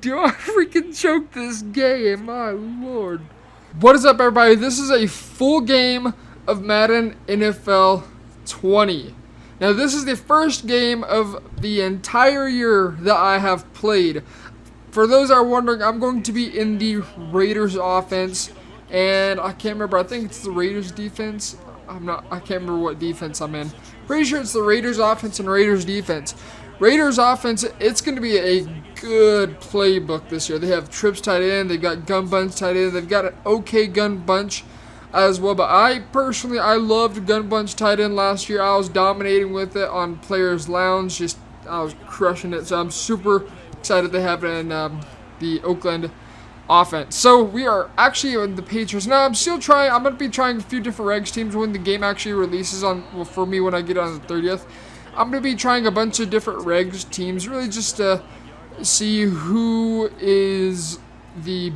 Do I freaking choke this game? My lord. What is up, everybody? This is a full game of Madden NFL 20. Now, this is the first game of the entire year that I have played. For those that are wondering, I'm going to be in the Raiders offense, and I can't remember. I think it's the Raiders defense. I can't remember what defense I'm in. Pretty sure it's the Raiders offense and Raiders defense. Raiders offense, it's going to be a good playbook this year. They have trips tight end. They've got gun bunch tight end. They've got an okay gun bunch as well. But I loved gun bunch tight end last year. I was dominating with it on Players Lounge. I was crushing it. So I'm super excited to have it in the Oakland offense. So we are actually in the Patriots. Now I'm still trying. I'm going to be trying a few different regs teams when the game actually releases for me when I get on the 30th. I'm going to be trying a bunch of different regs teams, really just to see who is the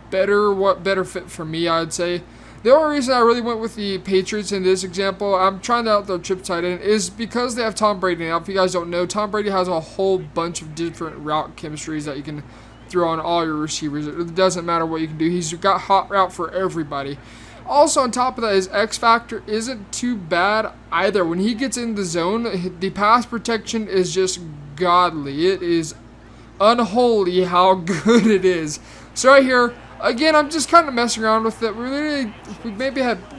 better fit for me, I'd say. The only reason I really went with the Patriots in this example, I'm trying out their trip tight end, is because they have Tom Brady. Now, if you guys don't know, Tom Brady has a whole bunch of different route chemistries that you can throw on all your receivers. It doesn't matter what you can do. He's got hot route for everybody. Also, on top of that, his X factor isn't too bad either. When he gets in the zone, the pass protection is just godly. It is unholy how good it is. So right here, again, I'm just kind of messing around with it. We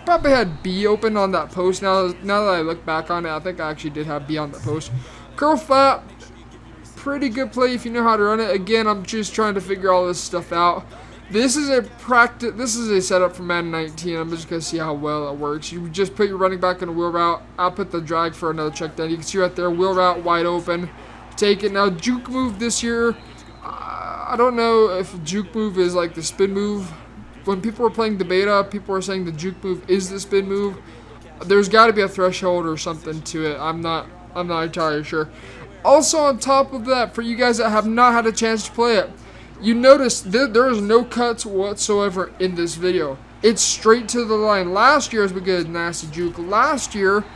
probably had B open on that post. Now that I look back on it, I think I actually did have B on that post. Curl flat, pretty good play if you know how to run it. Again, I'm just trying to figure all this stuff out. This is a setup for Madden 19. I'm just going to see how well it works. You just put your running back in a wheel route. I'll put the drag for another check down. You can see right there, wheel route wide open. Take it. Now, juke move this year, I don't know if juke move is like the spin move. When people were playing the beta, people were saying the juke move is the spin move. There's got to be a threshold or something to it. I'm not entirely sure. Also, on top of that, for you guys that have not had a chance to play it, you notice there is no cuts whatsoever in this video. It's straight to the line. Last year, as we get a nasty juke, last year,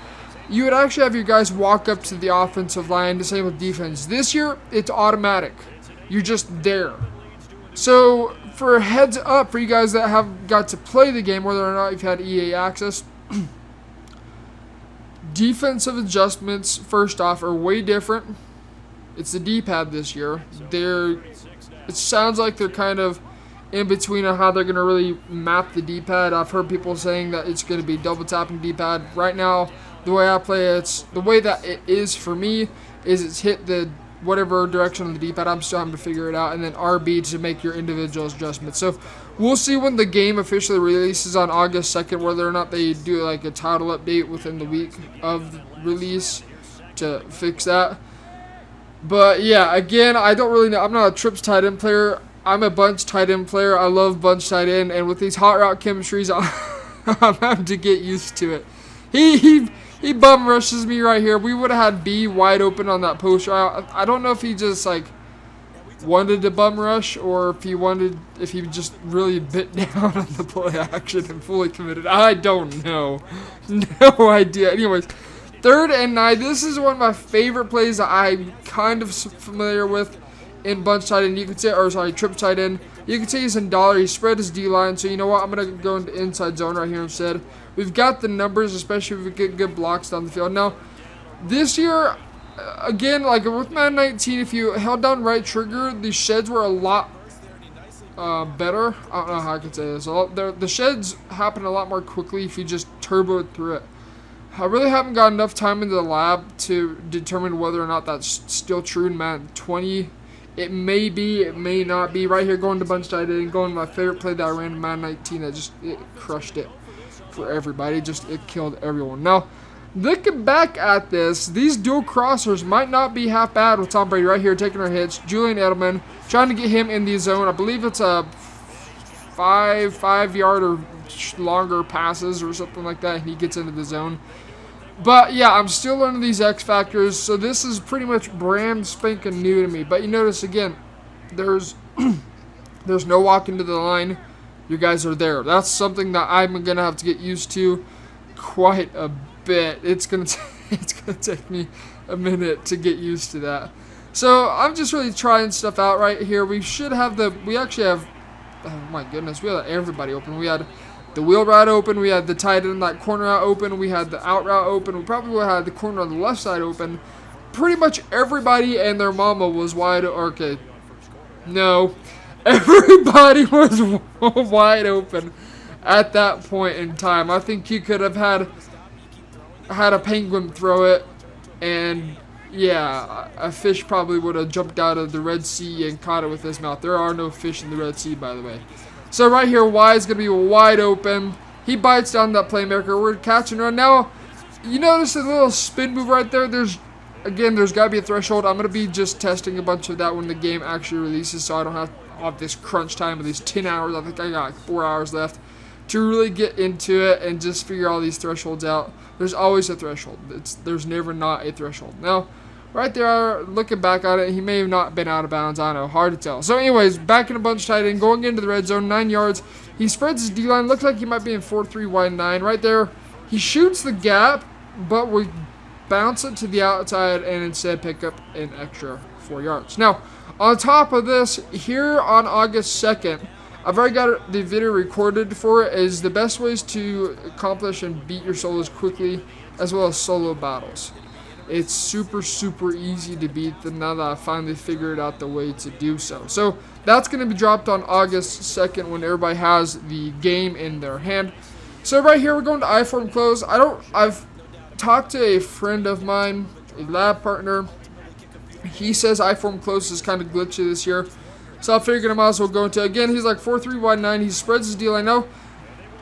you would actually have your guys walk up to the offensive line, the same with defense. This year, it's automatic. You're just there. So, for a heads up for you guys that have got to play the game, whether or not you've had EA access, defensive adjustments, first off, are way different. It's the D-pad this year. It sounds like they're kind of in between on how they're going to really map the D-pad. I've heard people saying that it's going to be double tapping D-pad. Right now, the way I play the way that it is for me is it's hit the whatever direction on the D-pad. I'm still having to figure it out. And then RB to make your individual adjustments. So we'll see when the game officially releases on August 2nd whether or not they do like a title update within the week of release to fix that. But yeah, again, I don't really know. I'm not a trips tight end player. I'm a bunch tight end player. I love bunch tight end, and with these hot route chemistries, I'm having to get used to it. He bum rushes me right here. We would have had B wide open on that post route. I don't know if he just like wanted to bum rush or if he just really bit down on the play action and fully committed. I don't know. No idea. Anyways. 3rd and 9. This is one of my favorite plays that I'm kind of familiar with in bunch tight end. You could say, trip tight end. You could say he's in dollar. He spread his D line. So you know what? I'm gonna go into inside zone right here instead. We've got the numbers, especially if we get good blocks down the field. Now, this year, again, like with Madden 19, if you held down right trigger, the sheds were a lot better. I don't know how I could say this. The sheds happen a lot more quickly if you just turboed through it. I really haven't got enough time in the lab to determine whether or not that's still true in Madden 20. It may be, it may not be. Right here, going to bunch tight end, going to my favorite play that I ran in Madden 19. It crushed it for everybody. It killed everyone. Now, looking back at this, these dual crossers might not be half bad with Tom Brady right here taking our hits. Julian Edelman trying to get him in the zone. I believe it's a 5-yard or longer passes or something like that, and he gets into the zone. But yeah, I'm still learning these X factors, so this is pretty much brand spanking new to me. But you notice again, there's no walk into the line. You guys are there. That's something that I'm gonna have to get used to quite a bit. It's gonna take me a minute to get used to that. So I'm just really trying stuff out right here. We actually have, oh my goodness, we had everybody open. We had the wheel route open. We had the tight end, that corner route open. We had the out route open. We probably would have had the corner on the left side open. Pretty much everybody and their mama was wide. Okay, no, everybody was wide open at that point in time. I think he could have had a penguin throw it, and yeah, a fish probably would have jumped out of the Red Sea and caught it with his mouth. There are no fish in the Red Sea, by the way. So right here, Y is going to be wide open. He bites down that playmaker. We're catching run. Now, you notice a little spin move right there. There's got to be a threshold. I'm going to be just testing a bunch of that when the game actually releases, so I don't have this crunch time of these 10 hours. I think I got like 4 hours left to really get into it and just figure all these thresholds out. There's always a threshold. There's never not a threshold. Now, right there, looking back at it, he may have not been out of bounds. I don't know. Hard to tell. So anyways, back in a bunch tight end, going into the red zone, 9 yards. He spreads his D-line. Looks like he might be in 4-3 wide 9. Right there, he shoots the gap, but we bounce it to the outside and instead pick up an extra 4 yards. Now, on top of this, here on August 2nd, I've already got the video recorded for it, is the best ways to accomplish and beat your solos quickly, as well as solo battles. It's super, super easy to beat them now that I finally figured out the way to do so. So that's going to be dropped on August 2nd when everybody has the game in their hand. So right here, we're going to I-form close. I've talked to a friend of mine, a lab partner. He says I-form close is kind of glitchy this year. So I figured I might as well go into, again, he's like 4-3 wide 9. He spreads his D-line. Now,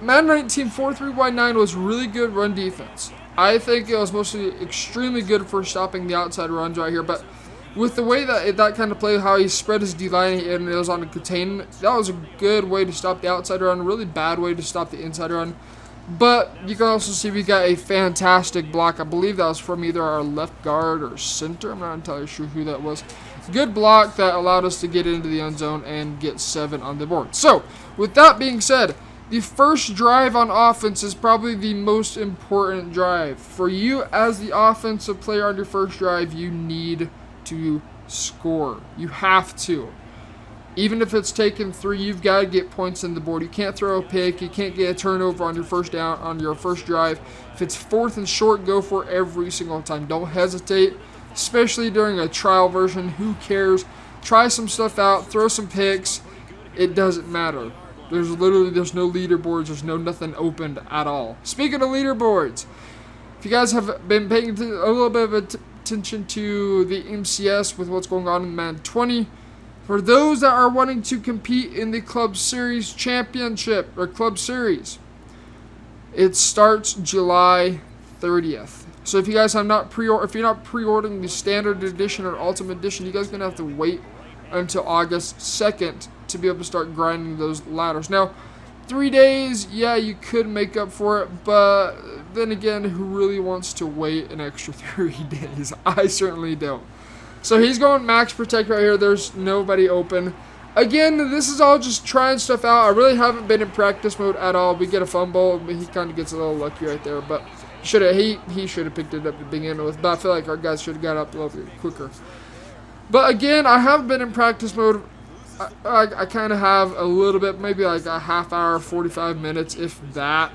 Madden 19 4-3 wide 9 was really good run defense. I think it was mostly extremely good for stopping the outside runs right here. But with the way that kind of play, how he spread his D-line and it was on a contain, that was a good way to stop the outside run, a really bad way to stop the inside run. But you can also see we got a fantastic block. I believe that was from either our left guard or center. I'm not entirely sure who that was. Good block that allowed us to get into the end zone and get 7 on the board. So, with that being said, the first drive on offense is probably the most important drive. For you as the offensive player on your first drive, you need to score. You have to. Even if it's taken 3, you've got to get points in the board. You can't throw a pick. You can't get a turnover on your first down, on your first drive. If it's 4th and short, go for it every single time. Don't hesitate, especially during a trial version. Who cares? Try some stuff out. Throw some picks. It doesn't matter. There's no leaderboards. There's nothing opened at all. Speaking of leaderboards, if you guys have been paying a little bit of attention to the MCS with what's going on in Madden 20, for those that are wanting to compete in the Club Series Championship or Club Series, it starts July 30th. So if you guys have not if you're not pre-ordering the Standard Edition or Ultimate Edition, you guys are gonna have to wait until August 2nd to be able to start grinding those ladders. Now, 3 days, yeah, you could make up for it, but then again, who really wants to wait an extra 3 days? I certainly don't. So he's going max protect right here. There's nobody open. Again, this is all just trying stuff out. I really haven't been in practice mode at all. We get a fumble. He kind of gets a little lucky right there, but he should have picked it up to begin with. But I feel like our guys should have got up a little bit quicker. But again, I haven't been in practice mode. I kind of have a little bit, maybe like a half hour, 45 minutes, if that.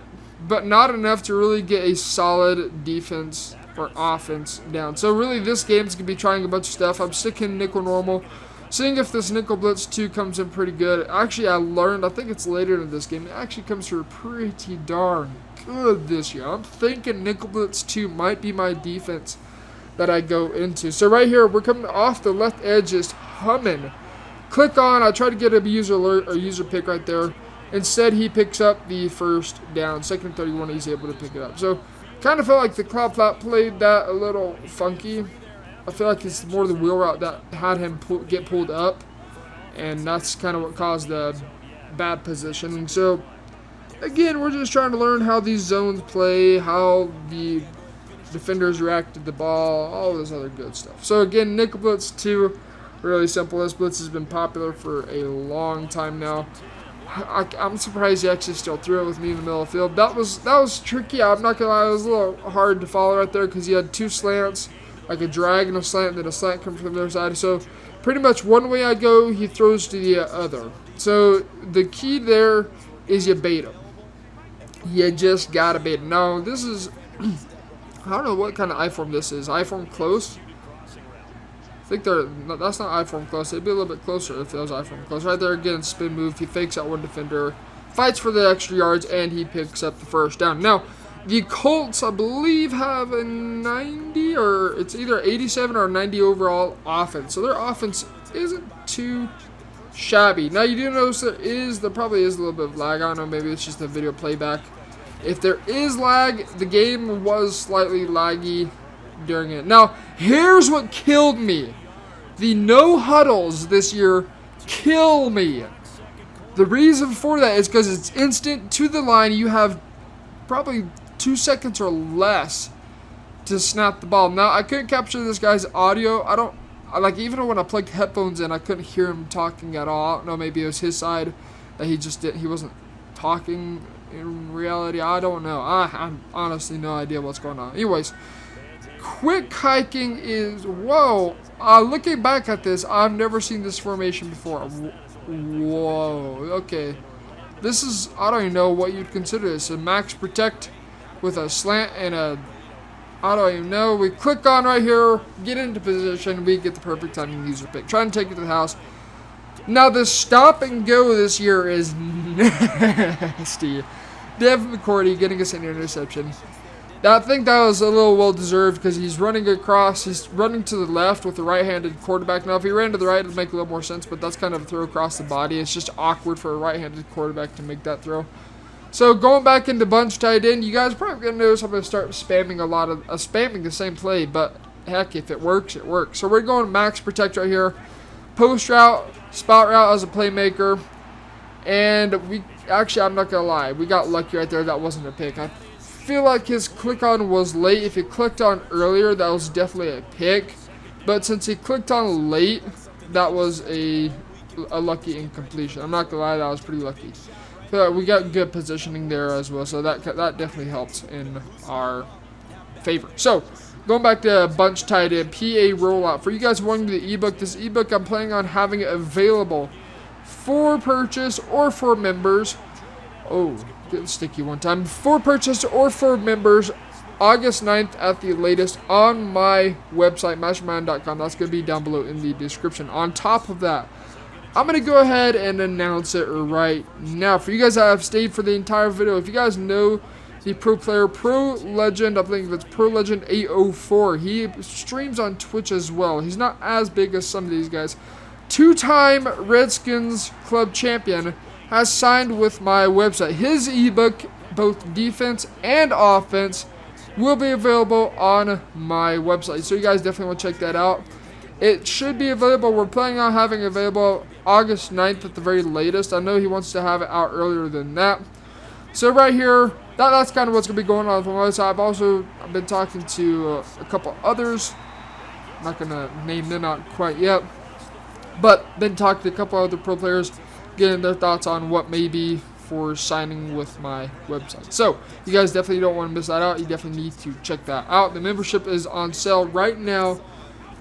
But not enough to really get a solid defense or offense down. So really this game's going to be trying a bunch of stuff. I'm sticking nickel normal, seeing if this nickel blitz 2 comes in pretty good. Actually, I think it's later in this game, it actually comes through pretty darn good this year. I'm thinking nickel blitz 2 might be my defense that I go into. So right here, we're coming off the left edge, just humming. Click on, I try to get a user alert or user pick right there. Instead, he picks up the first down. 2nd and 31, he's able to pick it up. So kind of felt like the cloud flap played that a little funky. I feel like it's more the wheel route that had him get pulled up, and that's kind of what caused the bad positioning. So again, we're just trying to learn how these zones play, how the defenders react to the ball, all this other good stuff. So again, nickel blitz 2, really simple. This blitz has been popular for a long time now. I'm surprised he actually still threw it with me in the middle of the field. That was tricky. I'm not gonna lie, it was a little hard to follow right there because he had 2 slants, like a drag and a slant, and then a slant comes from the other side. So pretty much one way I go, he throws to the other. So the key there is you bait him. You just gotta bait him. Now this is, I don't know what kind of I-form this is. I-form close? I think that's not I-form close. It'd be a little bit closer if it was I-form close. Right there again, spin move. He fakes out one defender, fights for the extra yards, and he picks up the first down. Now, the Colts, I believe, have a 90, or it's either 87 or 90 overall offense. So their offense isn't too shabby. Now, you do notice there probably is a little bit of lag. I don't know, maybe it's just the video playback. If there is lag, the game was slightly laggy during it. Now, here's what killed me. The no huddles this year kill me. The reason for that is because it's instant to the line. You have probably 2 seconds or less to snap the ball. Now, I couldn't capture this guy's audio. Even when I plugged headphones in, I couldn't hear him talking at all. I don't know, maybe it was his side that he wasn't talking in reality. I don't know. I honestly no idea what's going on. Anyways, quick hiking is, whoa. Looking back at this, I've never seen this formation before. Whoa. Okay. This is, I don't even know what you'd consider this. A max protect with a slant and I don't even know. We click on right here, get into position, we get the perfect timing user pick. Try and take it to the house. Now, the stop and go this year is nasty. Devin McCourty getting us an interception. I think that was a little well-deserved because he's running across. He's running to the left with the right-handed quarterback. Now, if he ran to the right, it would make a little more sense, but that's kind of a throw across the body. It's just awkward for a right-handed quarterback to make that throw. So, going back into bunch tight end, you guys are probably going to notice I'm going to start spamming spamming the same play, but heck, if it works, it works. So, we're going max protect right here. Post route, spot route as a playmaker. And I'm not going to lie, we got lucky right there. That wasn't a pick. I feel like his click on was late. If he clicked on earlier, that was definitely a pick. But since he clicked on late, that was a lucky incompletion. I'm not going to lie, that was pretty lucky. I feel like we got good positioning there as well, so that definitely helped in our favor. So, going back to bunch tight end, PA rollout. For you guys wanting the ebook, this ebook I'm planning on having it available for purchase or for members. Oh, getting sticky one time. For purchase or for members, August 9th at the latest on my website, mastermind.com. That's going to be down below in the description. On top of that, I'm going to go ahead and announce it right now. For you guys that have stayed for the entire video, if you guys know the pro player, Pro Legend, I think it's Pro Legend 804, he streams on Twitch as well. He's not as big as some of these guys. Two-time Redskins club champion has signed with my website. His ebook, both defense and offense, will be available on my website. So you guys definitely want to check that out. It should be available. We're planning on having it available August 9th at the very latest. I know he wants to have it out earlier than that. So right here, that's kind of what's going to be going on from my side. I've been talking to a couple others. I'm not going to name them out quite yet. But been talking to a couple other pro players, getting their thoughts on what may be for signing with my website. So, you guys definitely don't want to miss that out. You definitely need to check that out. The membership is on sale right now.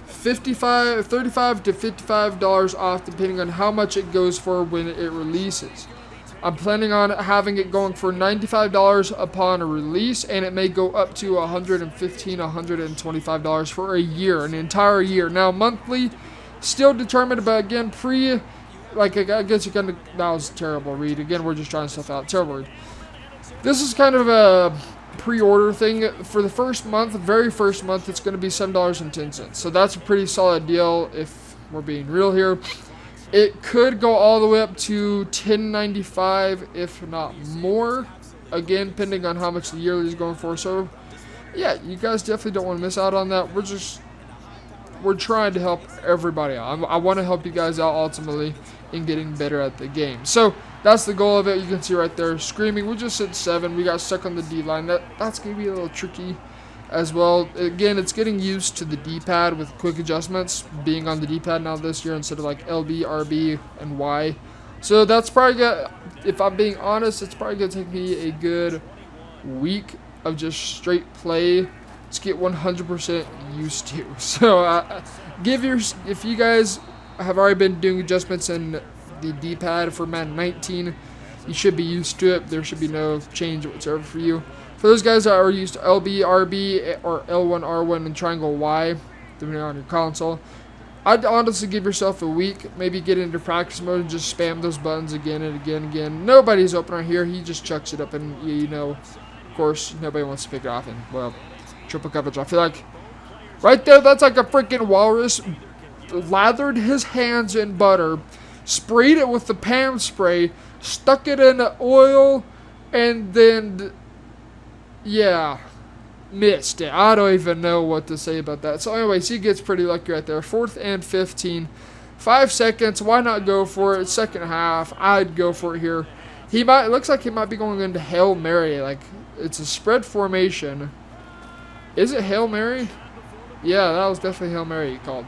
$35 to $55 off, depending on how much it goes for when it releases. I'm planning on having it going for $95 upon a release, and it may go up to $115, $125 for a year, an entire year. Now, monthly, still determined, but again, I guess you kind of, that was a terrible read. Again, we're just trying stuff out. Terrible read. This is kind of a pre-order thing. For the first month, very first month, it's going to be $7.10. So that's a pretty solid deal if we're being real here. It could go all the way up to $10.95, if not more. Again, depending on how much the yearly is going for. So, yeah, you guys definitely don't want to miss out on that. We're trying to help everybody out. I want to help you guys out ultimately in getting better at the game. So that's the goal of it. You can see right there, screaming. We just hit 7. We got stuck on the D line. That's going to be a little tricky as well. Again, it's getting used to the D-pad with quick adjustments, being on the D-pad now this year instead of like LB, RB, and Y. So that's probably if I'm being honest, it's probably going to take me a good week of just straight play just get 100% used to. So if you guys have already been doing adjustments in the D-pad for Madden 19, you should be used to it. There should be no change whatsoever for you. For those guys that are used to LB, RB, or L1, R1, and triangle Y, depending on your console, I'd honestly give yourself a week. Maybe get into practice mode and just spam those buttons again and again and again. Nobody's open right here. He just chucks it up, and you know, of course, nobody wants to pick it off. And well, triple coverage. I feel like right there, that's like a freaking walrus lathered his hands in butter, sprayed it with the Pam spray, stuck it in oil, and then, yeah, missed it. I don't even know what to say about that. So anyways, he gets pretty lucky right there. 4th and 15. 5 seconds. Why not go for it? Second half. I'd go for it here. It looks like he might be going into Hail Mary. Like, it's a spread formation. Is it Hail Mary? Yeah, that was definitely Hail Mary he called.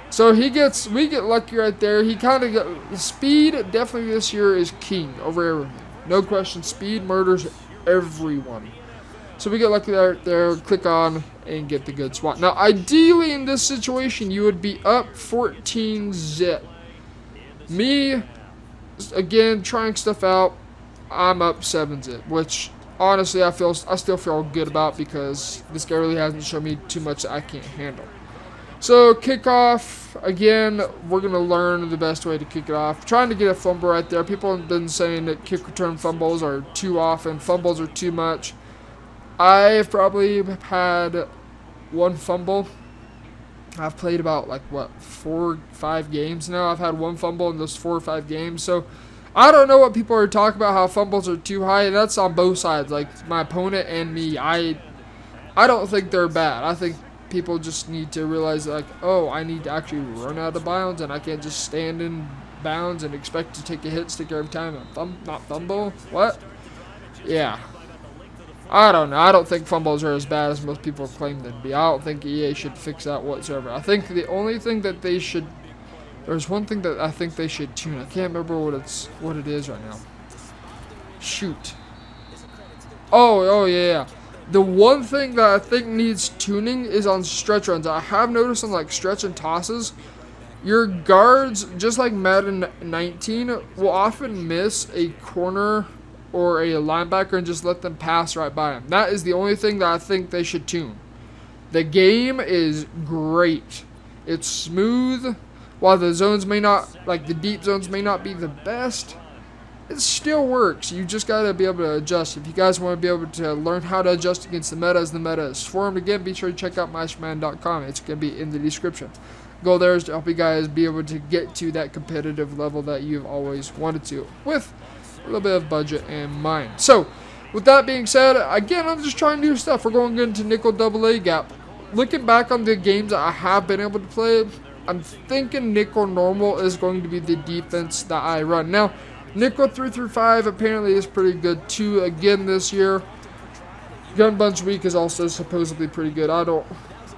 So we get lucky right there. He kind of got speed. Definitely this year is king over everything. No question. Speed murders everyone. So we get lucky right there. Click on and get the good swat. Now, ideally in this situation, you would be up 14-zip. Me, again, trying stuff out. I'm up 7-zip, which honestly I still feel good about because this guy really hasn't shown me too much that I can't handle. So kickoff, again, we're going to learn the best way to kick it off. Trying to get a fumble right there. People have been saying that kick return fumbles are too often. Fumbles are too much. I've probably had one fumble. I've played about 4 or 5 games now. I've had one fumble in those 4 or 5 games. So I don't know what people are talking about, how fumbles are too high. That's on both sides, like my opponent and me. I don't think they're bad. I think people just need to realize, oh, I need to actually run out of bounds, and I can't just stand in bounds and expect to take a hit stick every time and not fumble. What? Yeah. I don't know. I don't think fumbles are as bad as most people claim them to be. I don't think EA should fix that whatsoever. I think the only thing that they should... There's one thing that I think they should tune. I can't remember what it is right now. Shoot. Oh, yeah. The one thing that I think needs tuning is on stretch runs. I have noticed on stretch and tosses, your guards, just like Madden 19, will often miss a corner or a linebacker and just let them pass right by them. That is the only thing that I think they should tune. The game is great. It's smooth. While the zones may not, the deep zones may not be the best, it still works. You just got to be able to adjust. If you guys want to be able to learn how to adjust against the meta as the meta is formed, again, be sure to check out myshman.com. It's going to be in the description. Goal there is to help you guys be able to get to that competitive level that you've always wanted to, with a little bit of budget in mind. So, with that being said, again, I'm just trying new stuff. We're going into nickel double A gap. Looking back on the games that I have been able to play, I'm thinking nickel normal is going to be the defense that I run. Now, nickel 3-5 apparently is pretty good too again this year. Gun bunch weak is also supposedly pretty good. I don't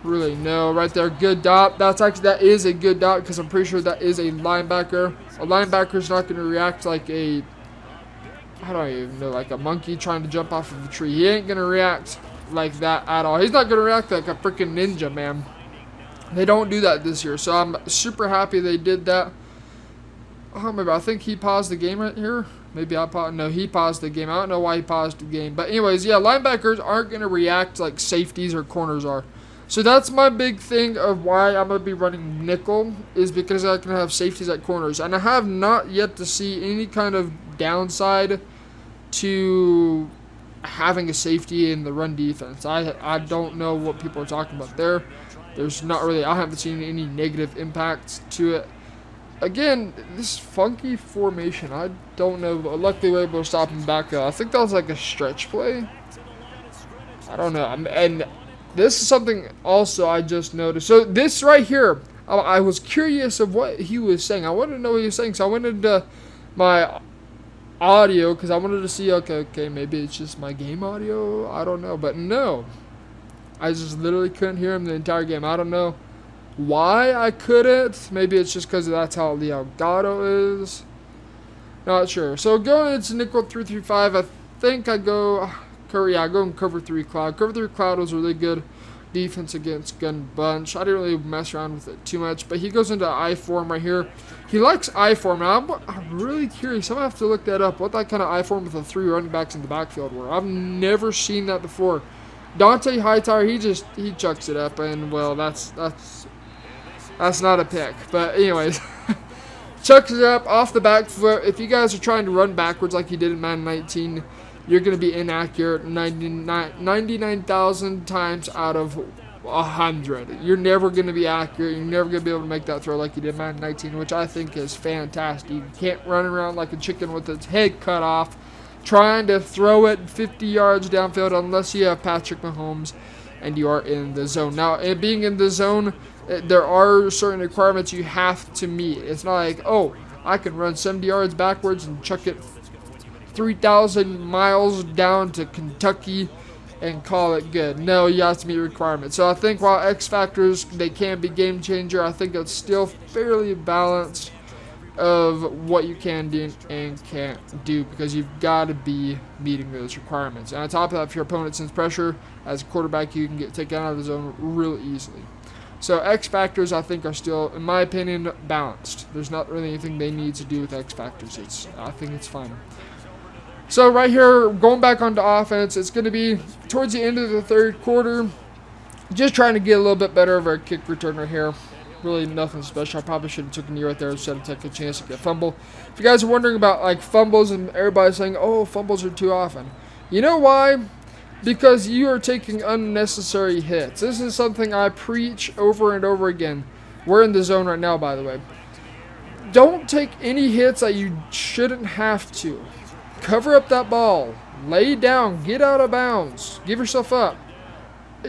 really know. Right there, good dot. That is a good dot because I'm pretty sure that is a linebacker. A linebacker's not going to react like a... I don't even know, like a monkey trying to jump off of a tree. He ain't going to react like that at all. He's not going to react like a freaking ninja, man. They don't do that this year, so I'm super happy they did that. Oh, maybe I think he paused the game right here. Maybe I paused. No, he paused the game. I don't know why he paused the game. But anyways, yeah, linebackers aren't going to react like safeties or corners are. So that's my big thing of why I'm going to be running nickel, is because I can have safeties at corners. And I have not yet to see any kind of downside to having a safety in the run defense. I don't know what people are talking about there. There's not really, I haven't seen any negative impacts to it. Again, this funky formation, I don't know, but luckily we were able to stop him back. I think that was like a stretch play. I don't know. And this is something also I just noticed. So this right here, I was curious of what he was saying. I wanted to know what he was saying, so I went into my audio because I wanted to see, okay, maybe it's just my game audio. I don't know, but no. I just literally couldn't hear him the entire game. I don't know why I couldn't. Maybe it's just because that's how the Elgato is. Not sure. So going into nickel 3-5, I think I go in cover 3 cloud. Cover 3 cloud was really good. defense against gun bunch. I didn't really mess around with it too much, but he goes into I form right here. He likes I form. Now, I'm really curious. I'm going to have to look that up, what that kind of I form with the 3 running backs in the backfield were. I've never seen that before. Dante Hightower, he chucks it up, and, well, that's not a pick. But, anyways, chucks it up off the back foot. If you guys are trying to run backwards like you did in Madden 19, you're going to be inaccurate 99,000 times out of 100. You're never going to be accurate. You're never going to be able to make that throw like you did in Madden 19, which I think is fantastic. You can't run around like a chicken with its head cut off trying to throw it 50 yards downfield unless you have Patrick Mahomes and you are in the zone. Now, being in the zone, there are certain requirements you have to meet. It's not like, oh, I can run 70 yards backwards and chuck it 3,000 miles down to Kentucky and call it good. No, you have to meet requirements. So I think while X Factors, they can be game changer, I think it's still fairly balanced of what you can do and can't do, because you've got to be meeting those requirements. And on top of that, if your opponent sends pressure as a quarterback, you can get taken out of the zone real easily. So X Factors, I think, are still, in my opinion, balanced. There's not really anything they need to do with X Factors. I think it's fine. So right here, going back onto offense, it's going to be towards the end of the third quarter. Just trying to get a little bit better of our kick return right here. Really nothing special. I probably should have taken a knee right there instead of taking a chance to get a fumble. If you guys are wondering about like fumbles and everybody's saying, oh, fumbles are too often. You know why? Because you are taking unnecessary hits. This is something I preach over and over again. We're in the zone right now, by the way. Don't take any hits that you shouldn't have to. Cover up that ball. Lay down. Get out of bounds. Give yourself up.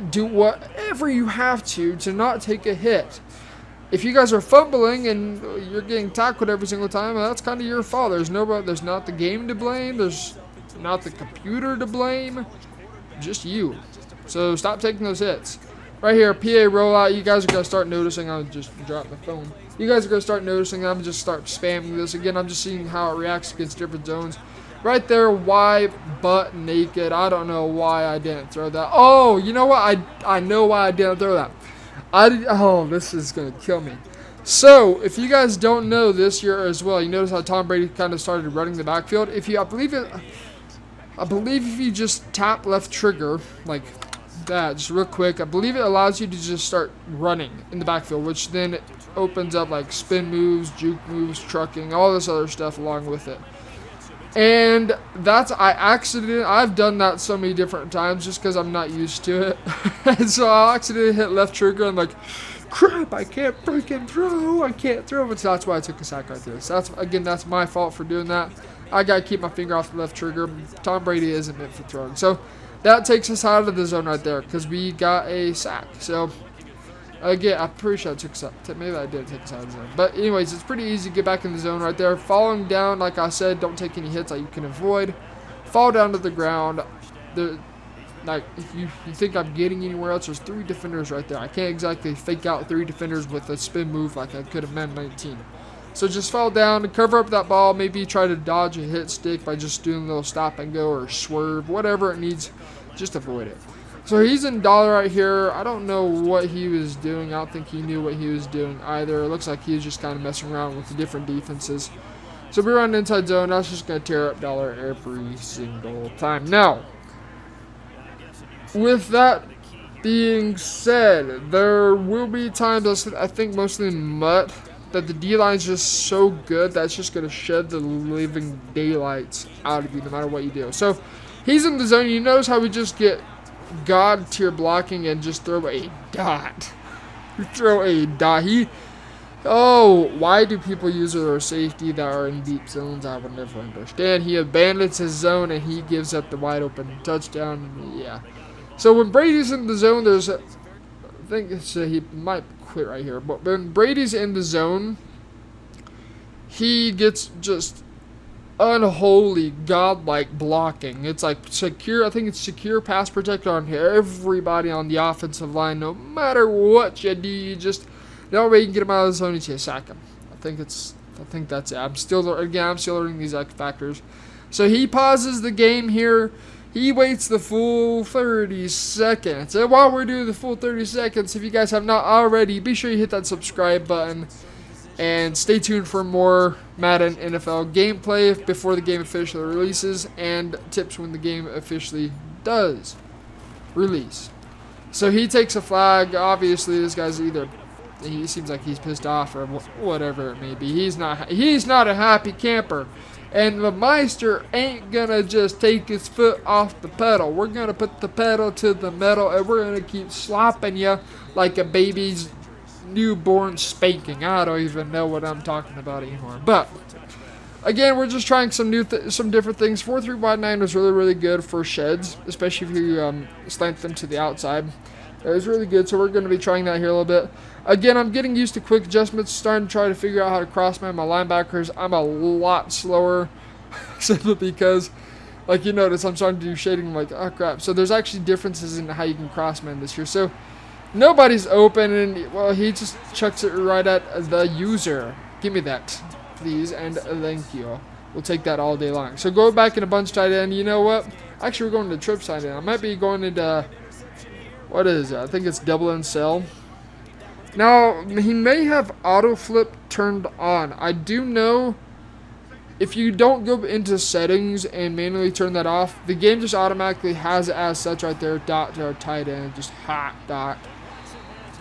Do whatever you have to not take a hit. If you guys are fumbling and you're getting tackled every single time, that's kind of your fault. There's not the game to blame. There's not the computer to blame. Just you. So stop taking those hits. Right here, PA rollout. You guys are going to start noticing. I'll just drop my phone. You guys are going to start noticing. I'm just start spamming this. Again, I'm just seeing how it reacts against different zones. Right there, wide butt naked. I don't know why I didn't throw that. Oh, you know what? I know why I didn't throw that. Oh, this is going to kill me. So, if you guys don't know this year as well, you notice how Tom Brady kind of started running the backfield. I believe if you just tap left trigger like that, just real quick, I believe it allows you to just start running in the backfield, which then opens up like spin moves, juke moves, trucking, all this other stuff along with it. And I've done that so many different times just because I'm not used to it. And so I accidentally hit left trigger and I'm like, crap, I can't freaking throw. I can't throw. But so that's why I took a sack right there. So that's my fault for doing that. I got to keep my finger off the left trigger. Tom Brady isn't meant for throwing. So that takes us out of the zone right there because we got a sack. So again, I'm pretty sure I took us out. Maybe I did take us out of the zone. But anyways, it's pretty easy to get back in the zone right there. Falling down, like I said, don't take any hits that you can avoid. Fall down to the ground. Like, if you think I'm getting anywhere else, there's 3 defenders right there. I can't exactly fake out 3 defenders with a spin move like I could have Madden 19. So just fall down and cover up that ball. Maybe try to dodge a hit stick by just doing a little stop and go or swerve. Whatever it needs, just avoid it. So he's in dollar right here. I don't know what he was doing. I don't think he knew what he was doing either. It looks like he was just kind of messing around with the different defenses. So we run inside zone. That's just going to tear up dollar every single time. Now, with that being said, there will be times, I think mostly in Mutt, that the D-line is just so good that it's just going to shed the living daylights out of you no matter what you do. So he's in the zone. You notice how we just get God tier blocking and just throw a dot. Why do people use their safety that are in deep zones? I will never understand. He abandons his zone and he gives up the wide open touchdown. Yeah. So when Brady's in the zone, I think he might quit right here. But when Brady's in the zone, he gets just unholy, godlike blocking. It's like secure. I think it's secure pass protect on everybody on the offensive line. No matter what you do, you just the only way you can get him out of the zone is to sack him. I think that's it. I'm still learning these X factors. So he pauses the game here. He waits the full 30 seconds. And while we're doing the full 30 seconds, if you guys have not already, be sure you hit that subscribe button. And stay tuned for more Madden NFL gameplay before the game officially releases, and tips when the game officially does release. So he takes a flag. Obviously, this guy's he seems like he's pissed off or whatever it may be. He's not a happy camper. And the Meister ain't gonna just take his foot off the pedal. We're gonna put the pedal to the metal, and we're gonna keep slapping you like a baby's newborn spanking. I don't even know what I'm talking about anymore. But again, we're just trying some different things. 4-3 wide 9 was really good for sheds, especially if you slant them to the outside. It was really good, so we're going to be trying that here a little bit. Again, I'm getting used to quick adjustments, starting to try to figure out how to cross-man my linebackers. I'm a lot slower simply because, like you notice, I'm starting to do shading. I'm like, oh crap. So there's actually differences in how you can cross-man this year. So nobody's open, and well, he just chucks it right at the user. Give me that, please, and thank you. We'll take that all day long. So go back in a bunch tight end. You know what? Actually, we're going to trip tight end. I might be going into, what is it? I think it's double and sell. Now, he may have auto flip turned on. I do know if you don't go into settings and manually turn that off, the game just automatically has it as such right there, dot to our tight end, just hot dot.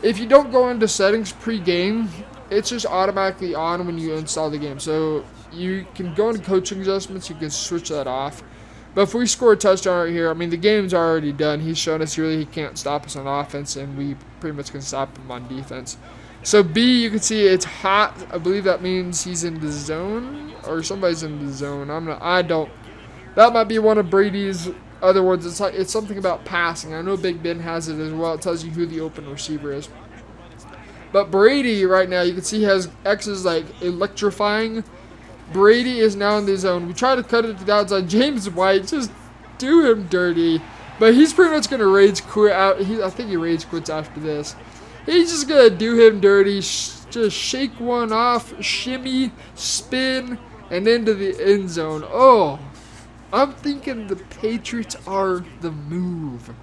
If you don't go into settings pre-game, it's just automatically on when you install the game. So you can go into coaching adjustments, you can switch that off. But if we score a touchdown right here, I mean, the game's already done. He's shown us really he can't stop us on offense, and we pretty much can stop him on defense. So B, you can see it's hot. I believe that means he's in the zone, or somebody's in the zone. That might be one of Brady's other words. It's something about passing. I know Big Ben has it as well. It tells you who the open receiver is. But Brady right now, you can see has X's like electrifying. Brady is now in the zone. We try to cut it to the outside. James White, just do him dirty. But he's pretty much going to rage quit out. I think he rage quits after this. He's just going to do him dirty. Just shake one off, shimmy, spin, and into the end zone. Oh, I'm thinking the Patriots are the move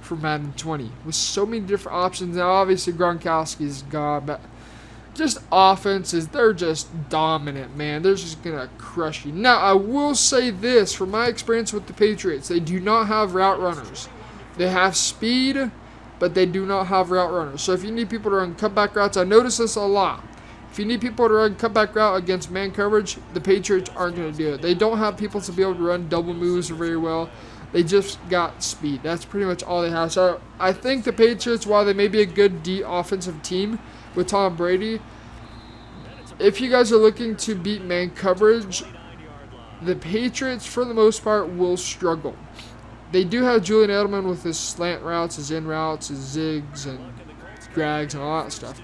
for Madden 20. With so many different options. Now, obviously, Gronkowski's gone, but just offenses, they're just dominant, man. They're just going to crush you. Now, I will say this, from my experience with the Patriots, they do not have route runners. They have speed, but they do not have route runners. So if you need people to run cutback routes, I notice this a lot. If you need people to run cutback route against man coverage, the Patriots aren't going to do it. They don't have people to be able to run double moves very well. They just got speed. That's pretty much all they have. So I think the Patriots, while they may be a good offensive team with Tom Brady, if you guys are looking to beat man coverage, the Patriots, for the most part, will struggle. They do have Julian Edelman with his slant routes, his in routes, his zigs, and drags, and all that stuff.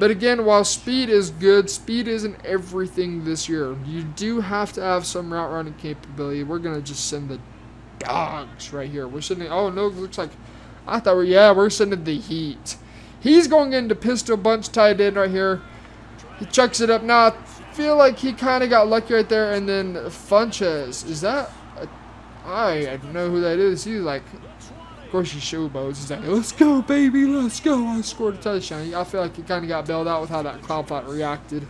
But again, while speed is good, speed isn't everything this year. You do have to have some route running capability. We're going to just send the dogs right here. We're sending, oh no, it looks like, we're sending the heat. He's going into pistol bunch tight end right here. He chucks it up. Now, I feel like he kind of got lucky right there. And then Funches, is that, I don't know who that is. He's like, of course he showboats. He's like, let's go, baby, let's go. I scored a touchdown. I feel like he kind of got bailed out with how that clown pot reacted.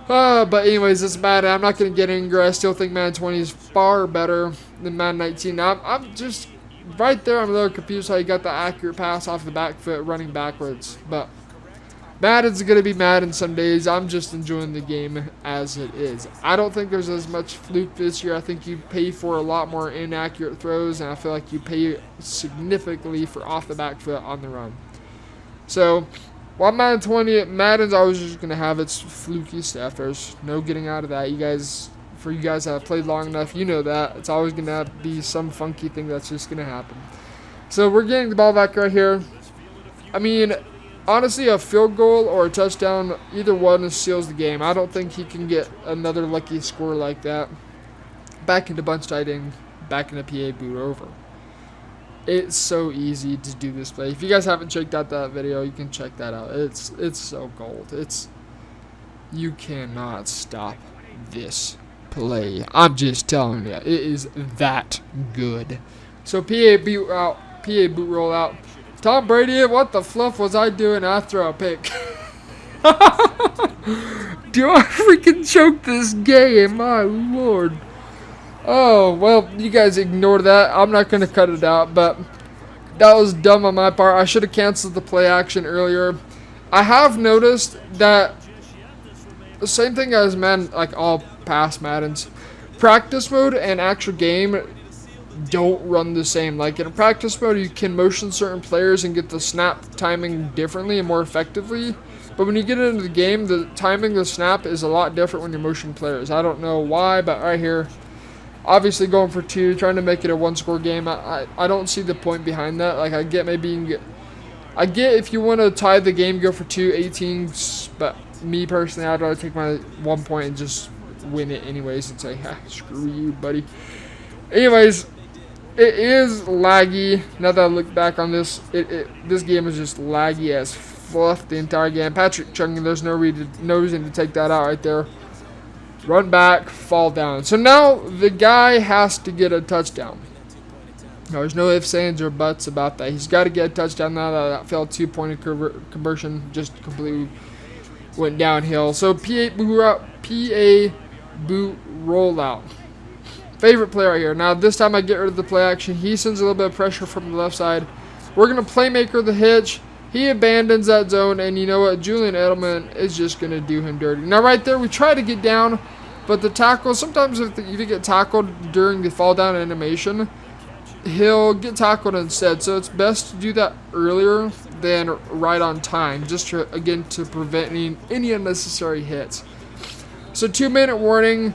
But anyways, it's Madden. I'm not going to get angry. I still think Madden 20 is far better than Madden 19. Now, I'm just right there. I'm a little confused how he got the accurate pass off the back foot running backwards. But Madden's going to be Madden some days. I'm just enjoying the game as it is. I don't think there's as much fluke this year. I think you pay for a lot more inaccurate throws, and I feel like you pay significantly for off the back foot on the run. So, while Madden 20, Madden's always just going to have its fluky stuff. There's no getting out of that. You guys that have played long enough, you know that. It's always going to be some funky thing that's just going to happen. So, we're getting the ball back right here. I mean, honestly, a field goal or a touchdown, either one seals the game. I don't think he can get another lucky score like that. Back into bunch tight end, back into PA boot over. It's so easy to do this play. If you guys haven't checked out that video, you can check that out. It's so gold. You cannot stop this play. I'm just telling you, it is that good. So PA boot roll out. Tom Brady, what the fluff was I doing after a pick? Do I freaking choke this game? My lord. Oh, well, you guys ignore that. I'm not going to cut it out, but that was dumb on my part. I should have canceled the play action earlier. I have noticed that the same thing as Madden, like all past Maddens, practice mode and actual game don't run the same. Like in practice mode, you can motion certain players and get the snap timing differently and more effectively. But when you get into the game, the timing of the snap is a lot different when you're motion players. I don't know why, but right here, obviously going for 2, trying to make it a 1-score game. I don't see the point behind that. Like I get maybe you can get, I get if you want to tie the game, go for 2 18s, but me personally, I'd rather take my 1 point and just win it anyways and say, screw you, buddy. Anyways, it is laggy. Now that I look back on this, this game is just laggy as fluff the entire game. Patrick Chung, there's no reason to take that out right there. Run back, fall down. So now the guy has to get a touchdown. No, there's no ifs, ands, or buts about that. He's got to get a touchdown now that failed 2-point conversion just completely went downhill. So PA boot rollout. Favorite play right here. Now this time I get rid of the play action. He sends a little bit of pressure from the left side. We're going to playmaker the hitch. He abandons that zone, and you know what? Julian Edelman is just going to do him dirty. Now right there, we try to get down, but the tackle, sometimes if you get tackled during the fall down animation, he'll get tackled instead. So it's best to do that earlier than right on time, just to, again, to prevent any unnecessary hits. So 2-minute warning.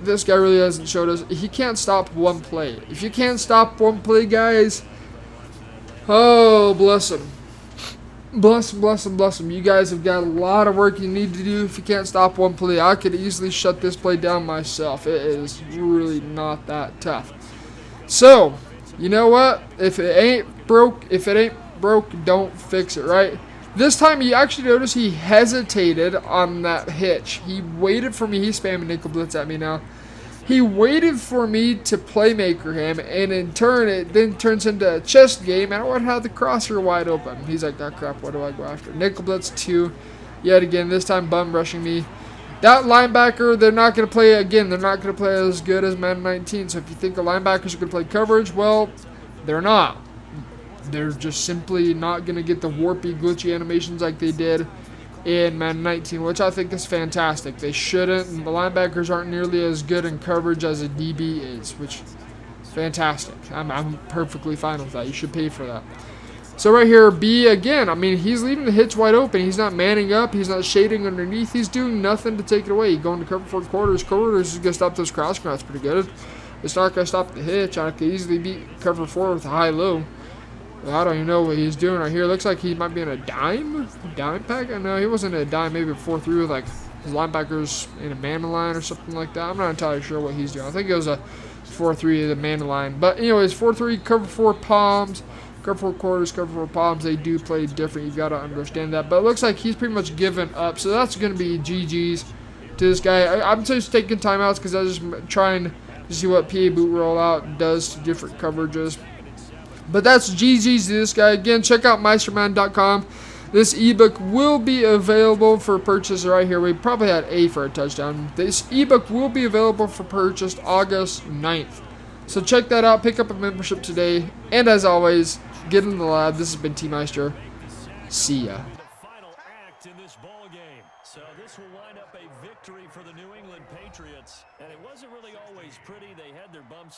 This guy really hasn't showed us. He can't stop one play. If you can't stop one play, guys, oh, bless him. Bless him, bless him, bless him. You guys have got a lot of work you need to do if you can't stop one play. I could easily shut this play down myself. It is really not that tough. So, you know what? If it ain't broke, don't fix it, right? This time, you actually notice he hesitated on that hitch. He waited for me. He's spamming nickel blitz at me now. He waited for me to playmaker him, and in turn, it then turns into a chest game, and I would have the crosshair wide open. He's like, oh crap, what do I go after? Nickel blitz 2, yet again, this time bum rushing me. That linebacker, they're not going to play, again, they're not going to play as good as Madden 19, so if you think the linebackers are going to play coverage, well, they're not. They're just simply not going to get the warpy, glitchy animations like they did in Madden 19, which I think is fantastic. They shouldn't, and the linebackers aren't nearly as good in coverage as a DB is, which is fantastic. I'm perfectly fine with that. You should pay for that. So right here, B again. I mean, he's leaving the hitch wide open. He's not manning up. He's not shading underneath. He's doing nothing to take it away. He's going to cover 4 quarters. Quarters is going to stop those cross routes pretty good. It's not going to stop the hitch. I could easily beat cover 4 with a high-low. I don't even know what he's doing right here. Looks like he might be in a dime pack. No, he wasn't in a dime. Maybe a 4-3 with like his linebackers in a man line or something like that. I'm not entirely sure what he's doing. I think it was a 4-3 of the man line. But anyways, 4-3, cover 4 palms, cover 4 quarters, cover 4 palms. They do play different. You got to understand that. But it looks like he's pretty much given up. So that's going to be GG's to this guy. I'm just taking timeouts because I was just trying to see what PA boot rollout does to different coverages. But that's GG's to this guy. Again, check out meisterman.com. This ebook will be available for purchase right here. We probably had A for a touchdown. This ebook will be available for purchase August 9th. So check that out. Pick up a membership today. And as always, get in the lab. This has been T Meister. See ya. Final act in this ball game. So this will wind up a victory for the New England Patriots. And it wasn't really always pretty. They had their bumps.